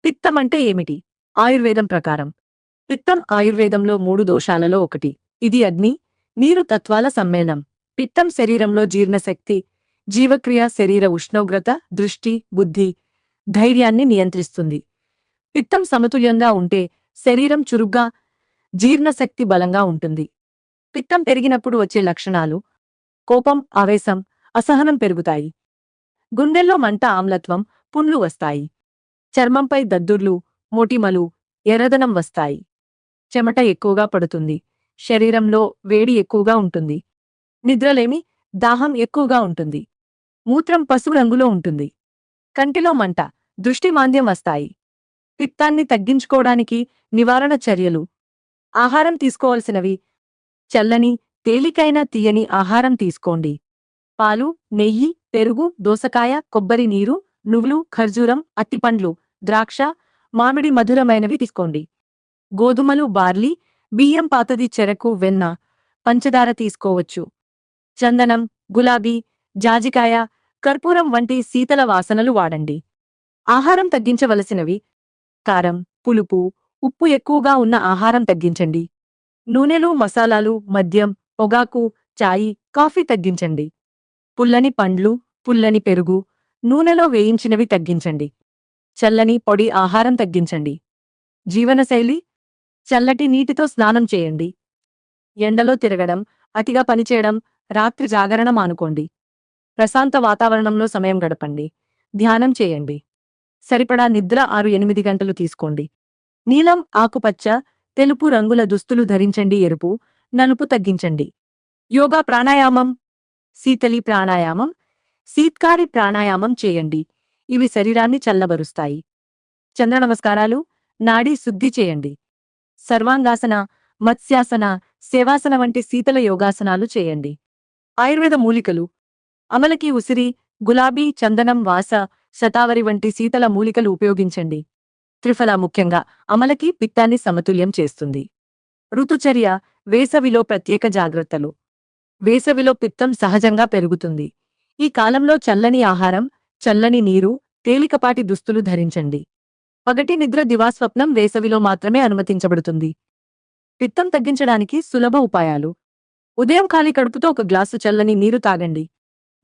పిత్తం అంటే ఏమిటి? ఆయుర్వేదం ప్రకారం పిత్తం ఆయుర్వేదంలో 3 దోషాలలో ఒకటి. ఇది అగ్ని, నీరు తత్వాల సమ్మేళనం. పిత్తం శరీరంలో జీర్ణశక్తి, జీవక్రియ, శరీర ఉష్ణోగ్రత, దృష్టి, బుద్ధి, ధైర్యాన్ని నియంత్రిస్తుంది. పిత్తం సమతుల్యంగా ఉంటే శరీరం చురుగ్గా, జీర్ణశక్తి బలంగా ఉంటుంది. పిత్తం పెరిగినప్పుడు వచ్చే లక్షణాలు: కోపం, ఆవేశం, అసహనం పెరుగుతాయి. గుండెల్లో మంట, ఆమ్లత్వం, పుండ్లు వస్తాయి. చర్మంపై దద్దుర్లు, మోటిమలు, ఎర్రదనం వస్తాయి. చెమట ఎక్కువగా పడుతుంది. శరీరంలో వేడి ఎక్కువగా ఉంటుంది. నిద్రలేమి, దాహం ఎక్కువగా ఉంటుంది. మూత్రం పసుపు రంగులో ఉంటుంది. కంటిలో మంట, దృష్టి మాంద్యం వస్తాయి. పిత్తాన్ని తగ్గించుకోవడానికి నివారణ చర్యలు: ఆహారం తీసుకోవలసినవి: చల్లని, తేలికైన తీయని ఆహారం తీసుకోండి. పాలు, నెయ్యి, పెరుగు, దోసకాయ, కొబ్బరి నీరు, నువ్వులు, ఖర్జూరం, అట్టిపండ్లు, ద్రాక్ష, మామిడి మధురమైనవి తీసుకోండి. గోధుమలు, బార్లీ, బియ్యం, పాతది, చెరకు, వెన్న, పంచదార తీసుకోవచ్చు. చందనం, గులాబీ, జాజికాయ, కర్పూరం వంటి శీతల వాసనలు వాడండి. ఆహారం తగ్గించవలసినవి: కారం, పులుపు, ఉప్పు ఎక్కువగా ఉన్న ఆహారం తగ్గించండి. నూనెలు, మసాలాలు, మద్యం, పొగాకు, చాయి, కాఫీ తగ్గించండి. పుల్లని పండ్లు, పుల్లని పెరుగు, నూనెలో వేయించినవి తగ్గించండి. చల్లని, పొడి ఆహారం తగ్గించండి. జీవనశైలి: చల్లటి నీటితో స్నానం చేయండి. ఎండలో తిరగడం, అతిగా పనిచేయడం, రాత్రి జాగరణ మానుకోండి. ప్రశాంత వాతావరణంలో సమయం గడపండి. ధ్యానం చేయండి. సరిపడా నిద్ర 6-8 గంటలు తీసుకోండి. నీలం, ఆకుపచ్చ, తెలుపు రంగుల దుస్తులు ధరించండి. ఎరుపు, నలుపు తగ్గించండి. యోగా, ప్రాణాయామం: శీతలి ప్రాణాయామం, శీత్కారి ప్రాణాయామం చేయండి. ఇవి శరీరాన్ని చల్లబరుస్తాయి. చంద్ర నమస్కారాలు, నాడీ శుద్ధి చేయండి. సర్వాంగాసన, మత్స్యాసన, సేవాసన వంటి శీతల యోగాసనాలు చేయండి. ఆయుర్వేద మూలికలు: అమలకి, ఉసిరి, గులాబీ, చందనం, వాస, శతావరి వంటి శీతల మూలికలు ఉపయోగించండి. త్రిఫల: ముఖ్యంగా అమలకి పిత్తాన్ని సమతుల్యం చేస్తుంది. ఋతుచర్య: వేసవిలో ప్రత్యేక జాగ్రత్తలు. వేసవిలో పిత్తం సహజంగా పెరుగుతుంది. ఈ కాలంలో చల్లని ఆహారం, చల్లని నీరు, తేలికపాటి దుస్తులు ధరించండి. పగటి నిద్ర, దివాస్వప్నం వేసవిలో మాత్రమే అనుమతించబడుతుంది. పిత్తం తగ్గించడానికి సులభ ఉపాయాలు: ఉదయం ఖాళీ కడుపుతో 1 గ్లాసు చల్లని నీరు తాగండి.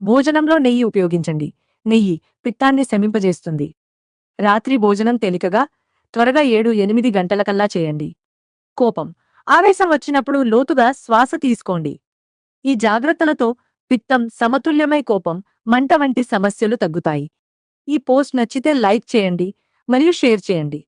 భోజనంలో నెయ్యి ఉపయోగించండి. నెయ్యి పిత్తాన్ని శమింపజేస్తుంది. రాత్రి భోజనం తేలికగా, త్వరగా 7-8 గంటలకల్లా చేయండి. కోపం, ఆవేశం వచ్చినప్పుడు లోతుగా శ్వాస తీసుకోండి. ఈ జాగ్రత్తలతో పిత్తం సమతుల్యమై కోపం, మంట వంటి సమస్యలు తగ్గుతాయి. ఈ పోస్ట్ నచ్చితే లైక్ చేయండి మరియు షేర్ చేయండి.